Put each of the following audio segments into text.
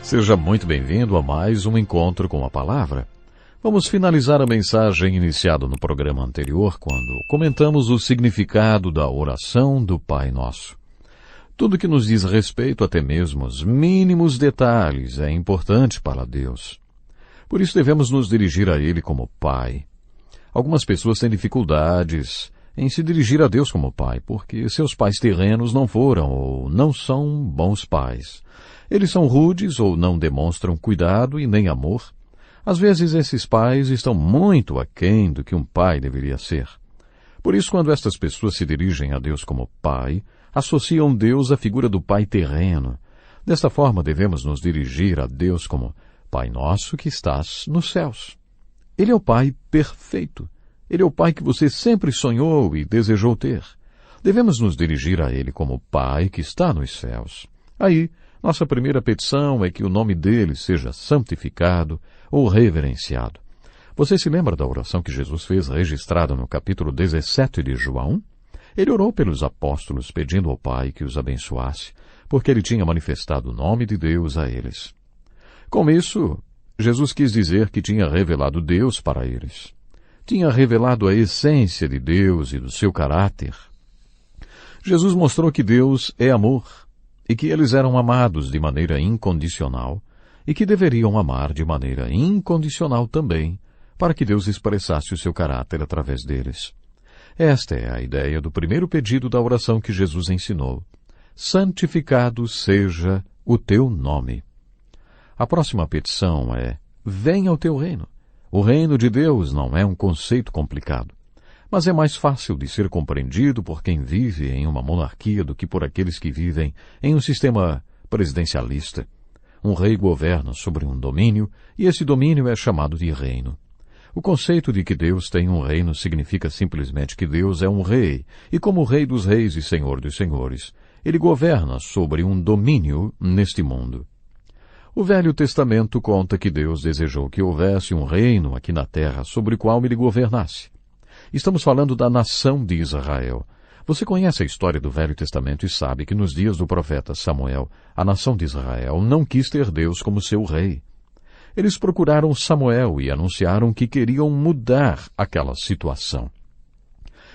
Seja muito bem-vindo a mais um encontro com a palavra. Vamos finalizar a mensagem iniciada no programa anterior, quando comentamos o significado da oração do Pai Nosso. Tudo que nos diz respeito, até mesmo os mínimos detalhes, é importante para Deus. Por isso devemos nos dirigir a Ele como Pai. Algumas pessoas têm dificuldades em se dirigir a Deus como Pai, porque seus pais terrenos não foram ou não são bons pais. Eles são rudes ou não demonstram cuidado e nem amor. Às vezes esses pais estão muito aquém do que um pai deveria ser. Por isso, quando estas pessoas se dirigem a Deus como Pai, associam Deus à figura do Pai terreno. Desta forma, devemos nos dirigir a Deus como Pai Nosso que estás nos céus. Ele é o Pai perfeito. Ele é o Pai que você sempre sonhou e desejou ter. Devemos nos dirigir a Ele como Pai que está nos céus. Aí, nossa primeira petição é que o nome dele seja santificado ou reverenciado. Você se lembra da oração que Jesus fez registrada no capítulo 17 de João? Ele orou pelos apóstolos pedindo ao Pai que os abençoasse, porque ele tinha manifestado o nome de Deus a eles. Com isso, Jesus quis dizer que tinha revelado Deus para eles. Tinha revelado a essência de Deus e do seu caráter. Jesus mostrou que Deus é amor e que eles eram amados de maneira incondicional e que deveriam amar de maneira incondicional também, para que Deus expressasse o seu caráter através deles. Esta é a ideia do primeiro pedido da oração que Jesus ensinou. Santificado seja o teu nome. A próxima petição é: venha o teu reino. O reino de Deus não é um conceito complicado, mas é mais fácil de ser compreendido por quem vive em uma monarquia do que por aqueles que vivem em um sistema presidencialista. Um rei governa sobre um domínio e esse domínio é chamado de reino. O conceito de que Deus tem um reino significa simplesmente que Deus é um rei, e como Rei dos reis e Senhor dos senhores, ele governa sobre um domínio neste mundo. O Velho Testamento conta que Deus desejou que houvesse um reino aqui na terra sobre o qual ele governasse. Estamos falando da nação de Israel. Você conhece a história do Velho Testamento e sabe que nos dias do profeta Samuel, a nação de Israel não quis ter Deus como seu rei. Eles procuraram Samuel e anunciaram que queriam mudar aquela situação.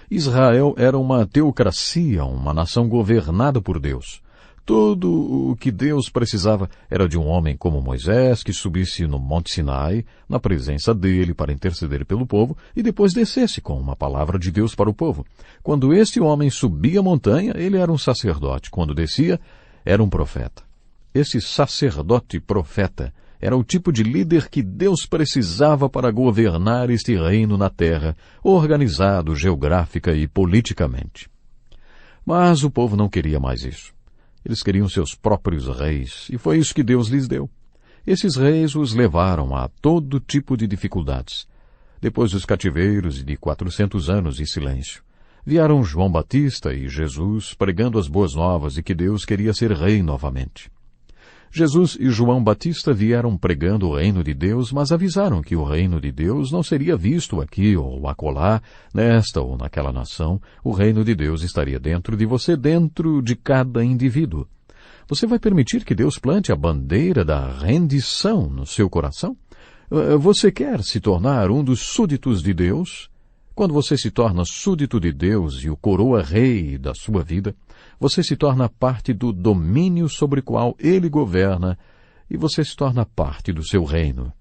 Israel era uma teocracia, uma nação governada por Deus. Tudo o que Deus precisava era de um homem como Moisés que subisse no Monte Sinai, na presença dele para interceder pelo povo, e depois descesse com uma palavra de Deus para o povo. Quando este homem subia a montanha, ele era um sacerdote. Quando descia, era um profeta. Esse sacerdote profeta era o tipo de líder que Deus precisava para governar este reino na terra, organizado geográfica e politicamente. Mas o povo não queria mais isso. Eles queriam seus próprios reis, e foi isso que Deus lhes deu. Esses reis os levaram a todo tipo de dificuldades. Depois dos cativeiros e de 400 anos de silêncio, vieram João Batista e Jesus pregando as boas novas de que Deus queria ser rei novamente. Jesus e João Batista vieram pregando o reino de Deus, mas avisaram que o reino de Deus não seria visto aqui ou acolá, nesta ou naquela nação. O reino de Deus estaria dentro de você, dentro de cada indivíduo. Você vai permitir que Deus plante a bandeira da rendição no seu coração? Você quer se tornar um dos súditos de Deus? Quando você se torna súdito de Deus e o coroa rei da sua vida, você se torna parte do domínio sobre o qual ele governa e você se torna parte do seu reino.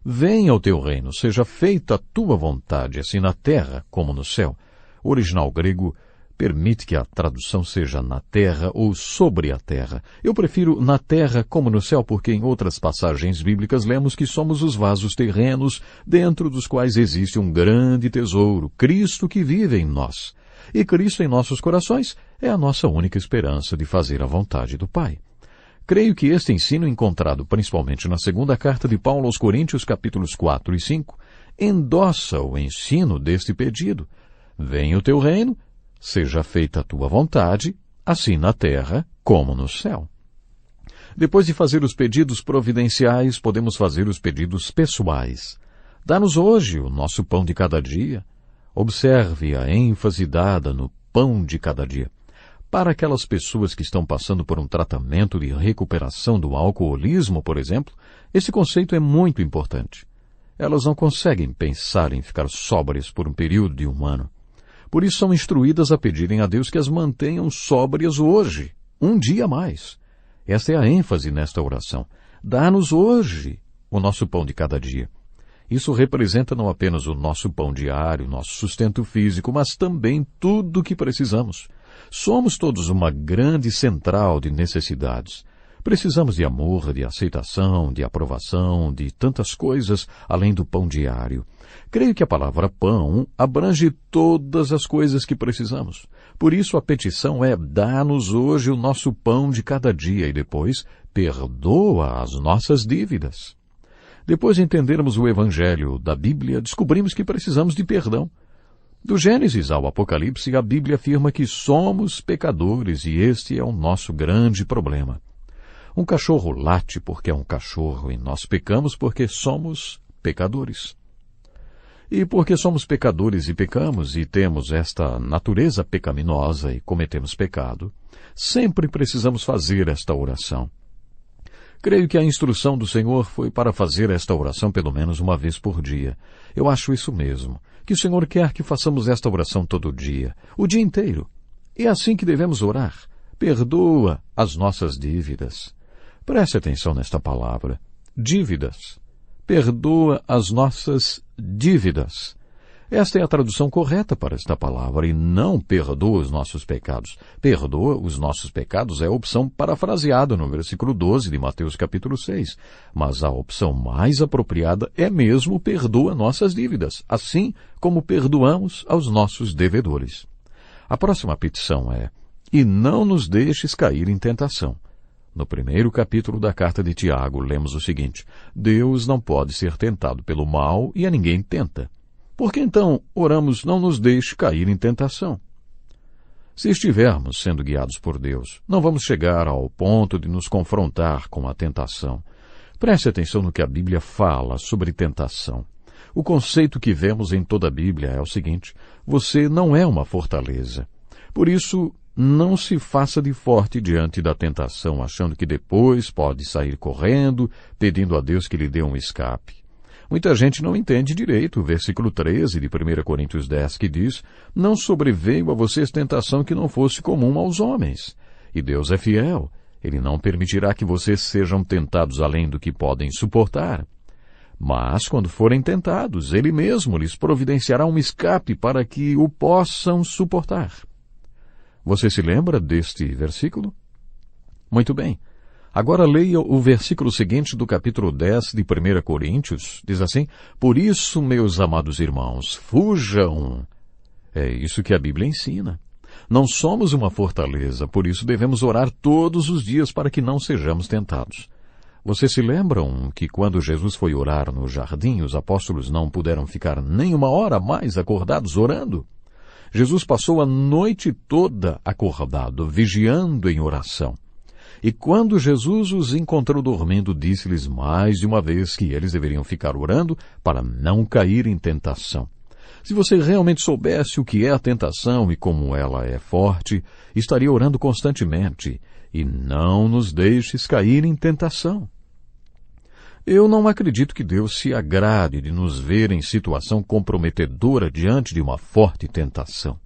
Venha o teu reino, seja feita a tua vontade, assim na terra como no céu. O original grego permite que a tradução seja na terra ou sobre a terra. Eu prefiro na terra como no céu porque em outras passagens bíblicas lemos que somos os vasos terrenos dentro dos quais existe um grande tesouro, Cristo que vive em nós. E Cristo em nossos corações é a nossa única esperança de fazer a vontade do Pai. Creio que este ensino, encontrado principalmente na segunda carta de Paulo aos Coríntios, capítulos 4 e 5, endossa o ensino deste pedido. Venha o teu reino, seja feita a tua vontade, assim na terra como no céu. Depois de fazer os pedidos providenciais, podemos fazer os pedidos pessoais. Dá-nos hoje o nosso pão de cada dia. Observe a ênfase dada no pão de cada dia. Para aquelas pessoas que estão passando por um tratamento de recuperação do alcoolismo, por exemplo, esse conceito é muito importante. Elas não conseguem pensar em ficar sóbrias por um período de um ano. Por isso são instruídas a pedirem a Deus que as mantenham sóbrias hoje, um dia a mais. Esta é a ênfase nesta oração. Dá-nos hoje o nosso pão de cada dia. Isso representa não apenas o nosso pão diário, nosso sustento físico, mas também tudo o que precisamos. Somos todos uma grande central de necessidades. Precisamos de amor, de aceitação, de aprovação, de tantas coisas além do pão diário. Creio que a palavra pão abrange todas as coisas que precisamos. Por isso a petição é: dá-nos hoje o nosso pão de cada dia e depois perdoa as nossas dívidas. Depois de entendermos o Evangelho da Bíblia, descobrimos que precisamos de perdão. Do Gênesis ao Apocalipse, a Bíblia afirma que somos pecadores e este é o nosso grande problema. Um cachorro late porque é um cachorro e nós pecamos porque somos pecadores. E porque somos pecadores e pecamos e temos esta natureza pecaminosa e cometemos pecado, sempre precisamos fazer esta oração. Creio que a instrução do Senhor foi para fazer esta oração pelo menos uma vez por dia. Eu acho isso mesmo, que o Senhor quer que façamos esta oração todo dia, o dia inteiro. É assim que devemos orar. Perdoa as nossas dívidas. Preste atenção nesta palavra. Dívidas. Perdoa as nossas dívidas. Esta é a tradução correta para esta palavra, e não perdoa os nossos pecados. Perdoa os nossos pecados é a opção parafraseada no versículo 12 de Mateus capítulo 6. Mas a opção mais apropriada é mesmo perdoa nossas dívidas, assim como perdoamos aos nossos devedores. A próxima petição é: e não nos deixes cair em tentação. No primeiro capítulo da carta de Tiago, lemos o seguinte: Deus não pode ser tentado pelo mal e a ninguém tenta. Por que então oramos: não nos deixe cair em tentação? Se estivermos sendo guiados por Deus, não vamos chegar ao ponto de nos confrontar com a tentação. Preste atenção no que a Bíblia fala sobre tentação. O conceito que vemos em toda a Bíblia é o seguinte: você não é uma fortaleza. Por isso, não se faça de forte diante da tentação, achando que depois pode sair correndo, pedindo a Deus que lhe dê um escape. Muita gente não entende direito o versículo 13 de 1 Coríntios 10, que diz: não sobreveio a vocês tentação que não fosse comum aos homens. E Deus é fiel. Ele não permitirá que vocês sejam tentados além do que podem suportar. Mas, quando forem tentados, Ele mesmo lhes providenciará um escape para que o possam suportar. Você se lembra deste versículo? Muito bem. Agora leia o versículo seguinte do capítulo 10 de 1 Coríntios. Diz assim: por isso, meus amados irmãos, fujam. É isso que a Bíblia ensina. Não somos uma fortaleza, por isso devemos orar todos os dias para que não sejamos tentados. Vocês se lembram que quando Jesus foi orar no jardim, os apóstolos não puderam ficar nem uma hora a mais acordados orando? Jesus passou a noite toda acordado, vigiando em oração. E quando Jesus os encontrou dormindo, disse-lhes mais de uma vez que eles deveriam ficar orando para não cair em tentação. Se você realmente soubesse o que é a tentação e como ela é forte, estaria orando constantemente. E não nos deixes cair em tentação. Eu não acredito que Deus se agrade de nos ver em situação comprometedora diante de uma forte tentação.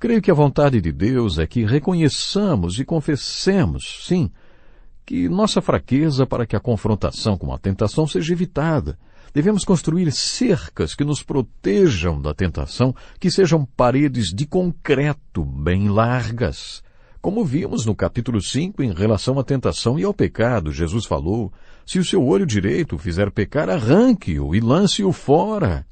Creio que a vontade de Deus é que reconheçamos e confessemos, sim, que nossa fraqueza para que a confrontação com a tentação seja evitada. Devemos construir cercas que nos protejam da tentação, que sejam paredes de concreto bem largas. Como vimos no capítulo 5 em relação à tentação e ao pecado, Jesus falou: se o seu olho direito o fizer pecar, arranque-o e lance-o fora.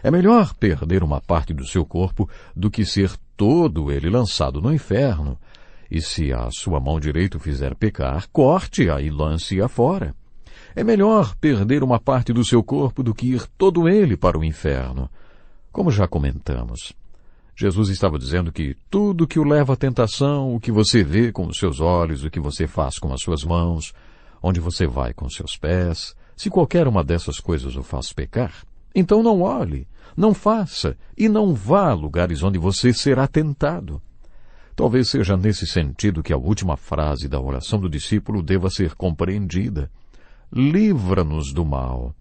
É melhor perder uma parte do seu corpo do que ser todo ele lançado no inferno. E se a sua mão direita o fizer pecar, corte-a e lance-a fora. É melhor perder uma parte do seu corpo do que ir todo ele para o inferno. Como já comentamos, Jesus estava dizendo que tudo que o leva à tentação, o que você vê com os seus olhos, o que você faz com as suas mãos, onde você vai com os seus pés, se qualquer uma dessas coisas o faz pecar, então não olhe, não faça e não vá a lugares onde você será tentado. Talvez seja nesse sentido que a última frase da oração do discípulo deva ser compreendida. Livra-nos do mal.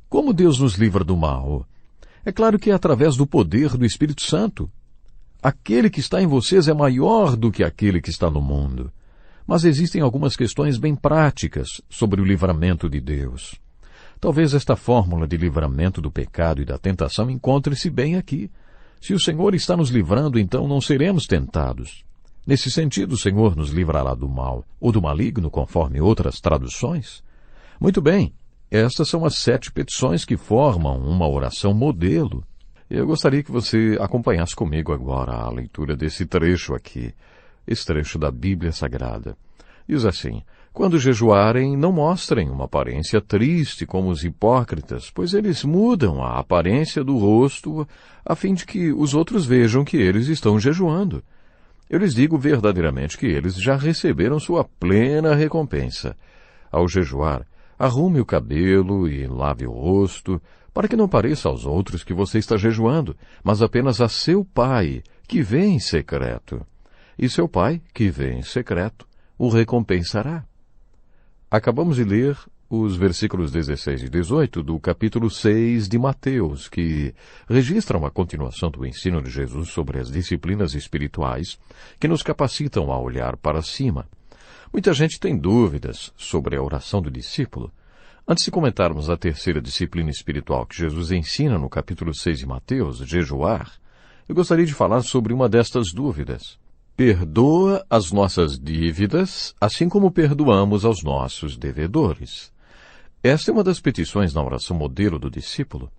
Como Deus nos livra do mal? É claro que é através do poder do Espírito Santo. Aquele que está em vocês é maior do que aquele que está no mundo. Mas existem algumas questões bem práticas sobre o livramento de Deus. Talvez esta fórmula de livramento do pecado e da tentação encontre-se bem aqui. Se o Senhor está nos livrando, então não seremos tentados. Nesse sentido, o Senhor nos livrará do mal, ou do maligno, conforme outras traduções. Muito bem, estas são as 7 petições que formam uma oração modelo. Eu gostaria que você acompanhasse comigo agora a leitura desse trecho aqui, esse trecho da Bíblia Sagrada. Diz assim: quando jejuarem, não mostrem uma aparência triste como os hipócritas, pois eles mudam a aparência do rosto a fim de que os outros vejam que eles estão jejuando. Eu lhes digo verdadeiramente que eles já receberam sua plena recompensa. Ao jejuar, arrume o cabelo e lave o rosto, para que não pareça aos outros que você está jejuando, mas apenas a seu Pai, que vê em secreto. E seu Pai, que vê em secreto, o recompensará. Acabamos de ler os versículos 16 e 18 do capítulo 6 de Mateus, que registram a continuação do ensino de Jesus sobre as disciplinas espirituais que nos capacitam a olhar para cima. Muita gente tem dúvidas sobre a oração do discípulo. Antes de comentarmos a terceira disciplina espiritual que Jesus ensina no capítulo 6 de Mateus, jejuar, eu gostaria de falar sobre uma destas dúvidas. Perdoa as nossas dívidas, assim como perdoamos aos nossos devedores. Esta é uma das petições na oração modelo do discípulo.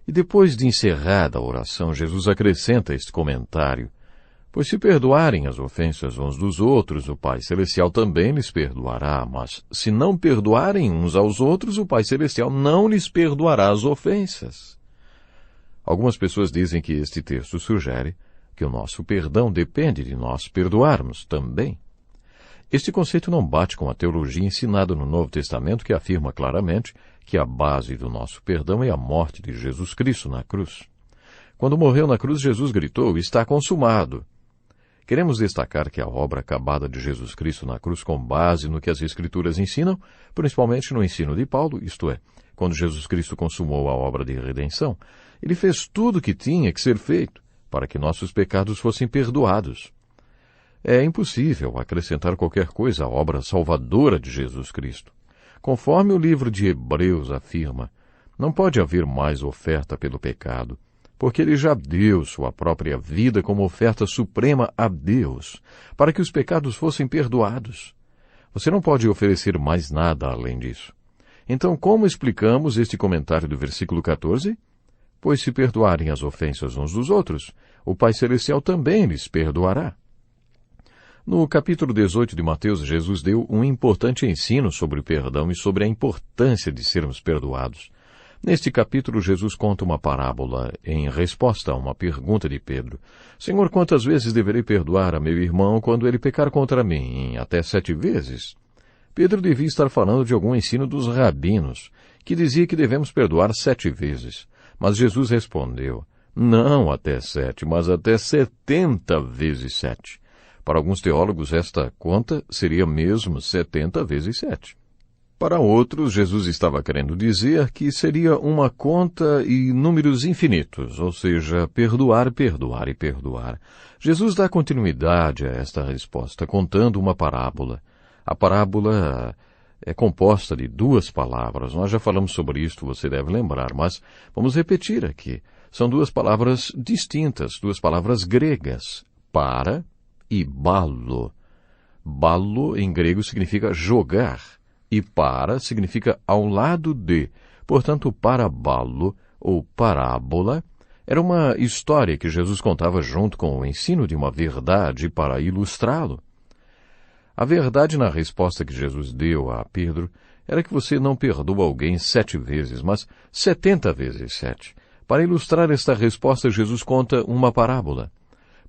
E depois de encerrada a oração, Jesus acrescenta este comentário: pois se perdoarem as ofensas uns dos outros, o Pai Celestial também lhes perdoará, mas se não perdoarem uns aos outros, o Pai Celestial não lhes perdoará as ofensas. Algumas pessoas dizem que este texto sugere que o nosso perdão depende de nós perdoarmos também. Este conceito não bate com a teologia ensinada no Novo Testamento, que afirma claramente que a base do nosso perdão é a morte de Jesus Cristo na cruz. Quando morreu na cruz, Jesus gritou: está consumado. Queremos destacar que a obra acabada de Jesus Cristo na cruz, com base no que as Escrituras ensinam, principalmente no ensino de Paulo, isto é, quando Jesus Cristo consumou a obra de redenção, ele fez tudo o que tinha que ser feito para que nossos pecados fossem perdoados. É impossível acrescentar qualquer coisa à obra salvadora de Jesus Cristo. Conforme o livro de Hebreus afirma, não pode haver mais oferta pelo pecado, porque ele já deu sua própria vida como oferta suprema a Deus, para que os pecados fossem perdoados. Você não pode oferecer mais nada além disso. Então, como explicamos este comentário do versículo 14? Pois se perdoarem as ofensas uns dos outros, o Pai Celestial também lhes perdoará. No capítulo 18 de Mateus, Jesus deu um importante ensino sobre o perdão e sobre a importância de sermos perdoados. Neste capítulo, Jesus conta uma parábola em resposta a uma pergunta de Pedro. Senhor, quantas vezes deverei perdoar a meu irmão quando ele pecar contra mim? Até 7 vezes? Pedro devia estar falando de algum ensino dos rabinos, que dizia que devemos perdoar 7 vezes. Mas Jesus respondeu: não até 7, mas até 70 vezes 7. Para alguns teólogos, esta conta seria mesmo 70 vezes 7. Para outros, Jesus estava querendo dizer que seria uma conta e números infinitos, ou seja, perdoar, perdoar e perdoar. Jesus dá continuidade a esta resposta, contando uma parábola. A parábola é composta de 2 palavras. Nós já falamos sobre isto, você deve lembrar, mas vamos repetir aqui. São 2 palavras distintas, 2 palavras gregas, para e balo. Balo, em grego, significa jogar, e para significa ao lado de. Portanto, parabalo, ou parábola, era uma história que Jesus contava junto com o ensino de uma verdade para ilustrá-lo. A verdade na resposta que Jesus deu a Pedro era que você não perdoa alguém 7 vezes, mas 70 vezes 7. Para ilustrar esta resposta, Jesus conta uma parábola.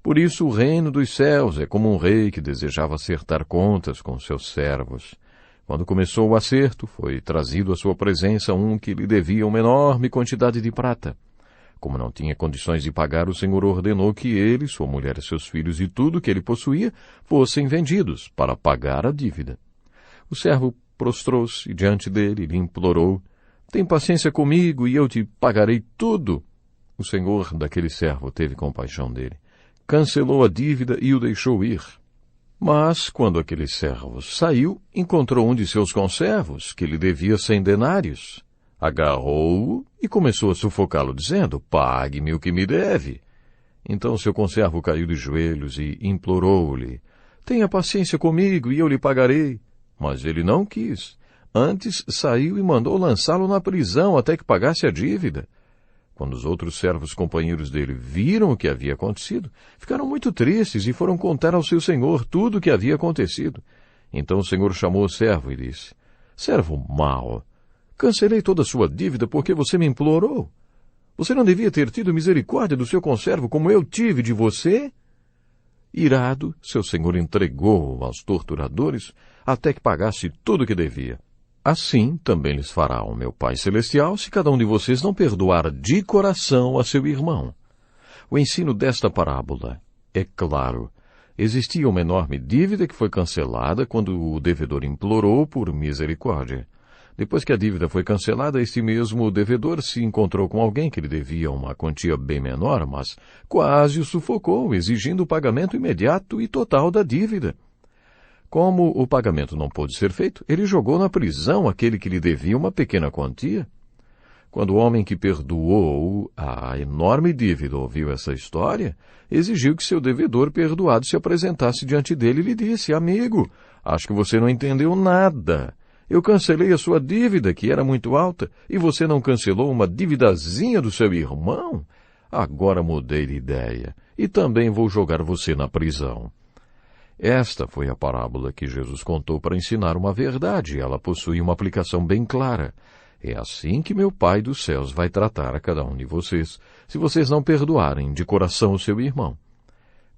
Por isso, o reino dos céus é como um rei que desejava acertar contas com seus servos. Quando começou o acerto, foi trazido à sua presença um que lhe devia uma enorme quantidade de prata. Como não tinha condições de pagar, o senhor ordenou que ele, sua mulher, seus filhos e tudo que ele possuía fossem vendidos para pagar a dívida. O servo prostrou-se diante dele e lhe implorou: tem paciência comigo e eu te pagarei tudo. O senhor daquele servo teve compaixão dele, cancelou a dívida e o deixou ir. Mas, quando aquele servo saiu, encontrou um de seus conservos, que lhe devia 100 denários. Agarrou-o e começou a sufocá-lo, dizendo: pague-me o que me deve. Então seu conservo caiu de joelhos e implorou-lhe: tenha paciência comigo e eu lhe pagarei. Mas ele não quis. Antes saiu e mandou lançá-lo na prisão até que pagasse a dívida. Quando os outros servos companheiros dele viram o que havia acontecido, ficaram muito tristes e foram contar ao seu senhor tudo o que havia acontecido. Então o senhor chamou o servo e disse: servo mau, cancelei toda a sua dívida porque você me implorou. Você não devia ter tido misericórdia do seu conservo como eu tive de você? Irado, seu senhor entregou-o aos torturadores até que pagasse tudo o que devia. Assim também lhes fará o meu Pai Celestial se cada um de vocês não perdoar de coração a seu irmão. O ensino desta parábola é claro. Existia uma enorme dívida que foi cancelada quando o devedor implorou por misericórdia. Depois que a dívida foi cancelada, este mesmo devedor se encontrou com alguém que lhe devia uma quantia bem menor, mas quase o sufocou, exigindo o pagamento imediato e total da dívida. Como o pagamento não pôde ser feito, ele jogou na prisão aquele que lhe devia uma pequena quantia. Quando o homem que perdoou a enorme dívida ouviu essa história, exigiu que seu devedor perdoado se apresentasse diante dele e lhe disse: amigo, acho que você não entendeu nada. Eu cancelei a sua dívida, que era muito alta, e você não cancelou uma dívidazinha do seu irmão? Agora mudei de ideia, e também vou jogar você na prisão. Esta foi a parábola que Jesus contou para ensinar uma verdade, e ela possui uma aplicação bem clara. É assim que meu Pai dos céus vai tratar a cada um de vocês, se vocês não perdoarem de coração o seu irmão.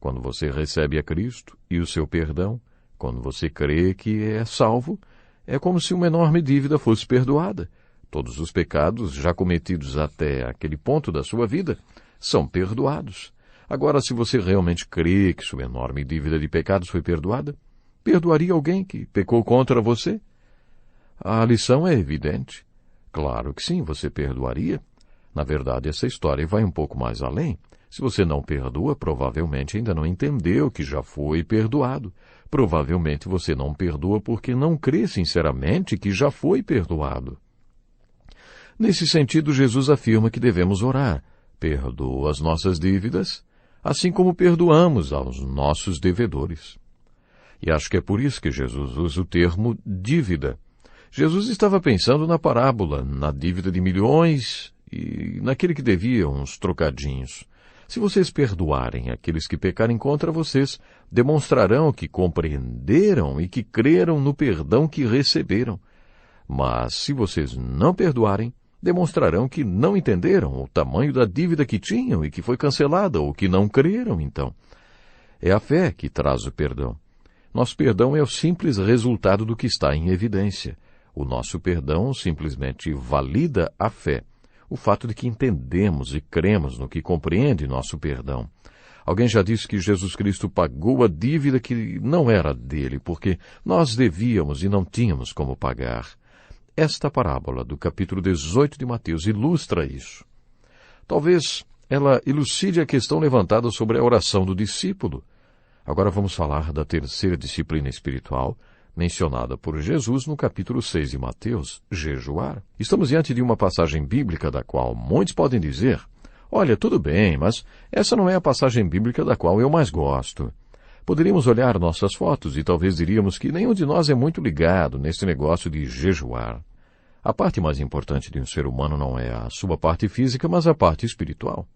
Quando você recebe a Cristo e o seu perdão, quando você crê que é salvo, é como se uma enorme dívida fosse perdoada. Todos os pecados já cometidos até aquele ponto da sua vida são perdoados. Agora, se você realmente crê que sua enorme dívida de pecados foi perdoada, perdoaria alguém que pecou contra você? A lição é evidente. Claro que sim, você perdoaria. Na verdade, essa história vai um pouco mais além. Se você não perdoa, provavelmente ainda não entendeu que já foi perdoado. Provavelmente você não perdoa porque não crê sinceramente que já foi perdoado. Nesse sentido, Jesus afirma que devemos orar: perdoa as nossas dívidas, assim como perdoamos aos nossos devedores. E acho que é por isso que Jesus usa o termo dívida. Jesus estava pensando na parábola, na dívida de milhões e naquele que devia uns trocadinhos. Se vocês perdoarem aqueles que pecarem contra vocês, demonstrarão que compreenderam e que creram no perdão que receberam. Mas se vocês não perdoarem, demonstrarão que não entenderam o tamanho da dívida que tinham e que foi cancelada, ou que não creram, então. É a fé que traz o perdão. Nosso perdão é o simples resultado do que está em evidência. O nosso perdão simplesmente valida a fé. O fato de que entendemos e cremos no que compreende nosso perdão. Alguém já disse que Jesus Cristo pagou a dívida que não era dele, porque nós devíamos e não tínhamos como pagar. Esta parábola do capítulo 18 de Mateus ilustra isso. Talvez ela elucide a questão levantada sobre a oração do discípulo. Agora vamos falar da terceira disciplina espiritual, mencionada por Jesus no capítulo 6 de Mateus, jejuar. Estamos diante de uma passagem bíblica da qual muitos podem dizer: olha, tudo bem, mas essa não é a passagem bíblica da qual eu mais gosto. Poderíamos olhar nossas fotos e talvez diríamos que nenhum de nós é muito ligado nesse negócio de jejuar. A parte mais importante de um ser humano não é a sua parte física, mas a parte espiritual.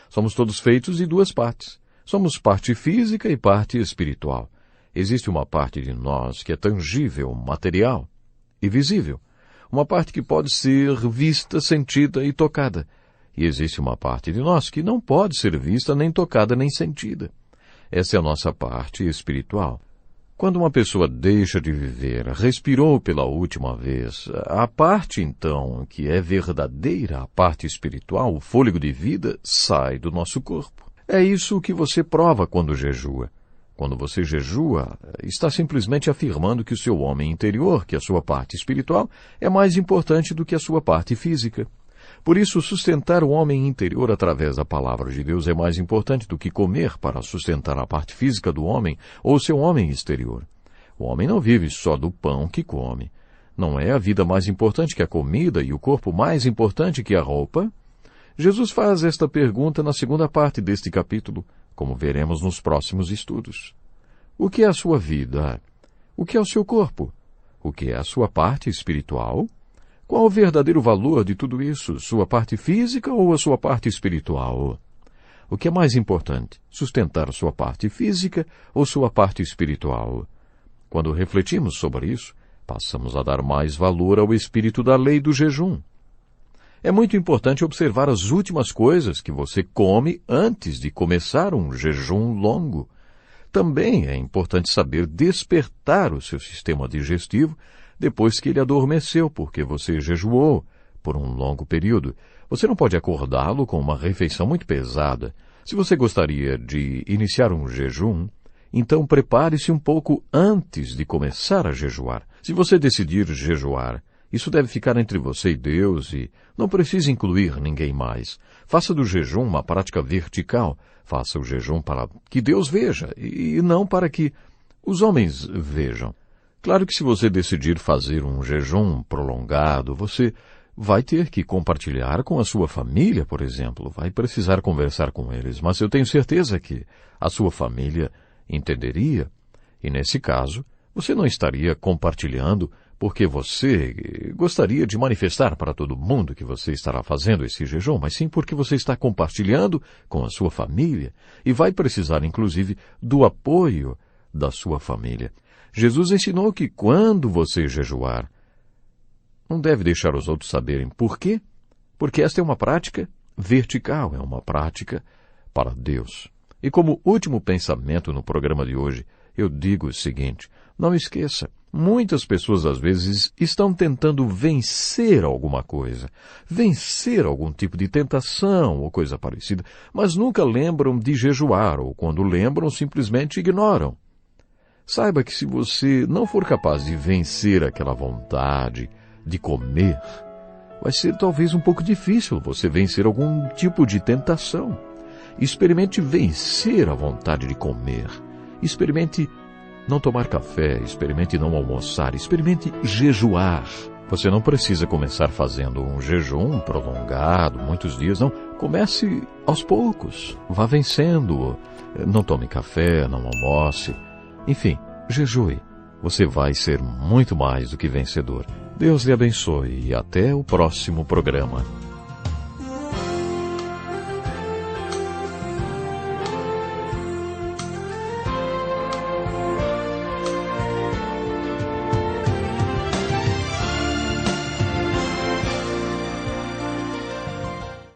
Somos todos feitos de duas partes. Somos parte física e parte espiritual. Existe uma parte de nós que é tangível, material e visível. Uma parte que pode ser vista, sentida e tocada. E existe uma parte de nós que não pode ser vista, nem tocada, nem sentida. Essa é a nossa parte espiritual. Quando uma pessoa deixa de viver, respirou pela última vez, a parte então que é verdadeira, a parte espiritual, o fôlego de vida, sai do nosso corpo. É isso que você prova quando jejua. Quando você jejua, está simplesmente afirmando que o seu homem interior, que a sua parte espiritual, é mais importante do que a sua parte física. Por isso, sustentar o homem interior através da palavra de Deus é mais importante do que comer para sustentar a parte física do homem ou seu homem exterior. O homem não vive só do pão que come. Não é a vida mais importante que a comida e o corpo mais importante que a roupa? Jesus faz esta pergunta na segunda parte deste capítulo, como veremos nos próximos estudos. O que é a sua vida? O que é o seu corpo? O que é a sua parte espiritual? Qual o verdadeiro valor de tudo isso? Sua parte física ou a sua parte espiritual? O que é mais importante? Sustentar sua parte física ou sua parte espiritual? Quando refletimos sobre isso, passamos a dar mais valor ao espírito da lei do jejum. É muito importante observar as últimas coisas que você come antes de começar um jejum longo. Também é importante saber despertar o seu sistema digestivo depois que ele adormeceu, porque você jejuou por um longo período. Você não pode acordá-lo com uma refeição muito pesada. Se você gostaria de iniciar um jejum, então prepare-se um pouco antes de começar a jejuar. Se você decidir jejuar, isso deve ficar entre você e Deus e não precisa incluir ninguém mais. Faça do jejum uma prática vertical. Faça o jejum para que Deus veja e não para que os homens vejam. Claro que se você decidir fazer um jejum prolongado, você vai ter que compartilhar com a sua família, por exemplo. Vai precisar conversar com eles, mas eu tenho certeza que a sua família entenderia. E nesse caso, você não estaria compartilhando porque você gostaria de manifestar para todo mundo que você estará fazendo esse jejum, mas sim porque você está compartilhando com a sua família e vai precisar, inclusive, do apoio da sua família. Jesus ensinou que quando você jejuar, não deve deixar os outros saberem por quê, porque esta é uma prática vertical, é uma prática para Deus. E como último pensamento no programa de hoje, eu digo o seguinte: não esqueça, muitas pessoas às vezes estão tentando vencer alguma coisa, vencer algum tipo de tentação ou coisa parecida, mas nunca lembram de jejuar, ou quando lembram, simplesmente ignoram. Saiba que se você não for capaz de vencer aquela vontade de comer, vai ser talvez um pouco difícil você vencer algum tipo de tentação. Experimente vencer a vontade de comer. Experimente não tomar café, experimente não almoçar, experimente jejuar. Você não precisa começar fazendo um jejum prolongado, muitos dias, não. Comece aos poucos, vá vencendo. Não tome café, não almoce. Enfim, jejue. Você vai ser muito mais do que vencedor. Deus lhe abençoe e até o próximo programa.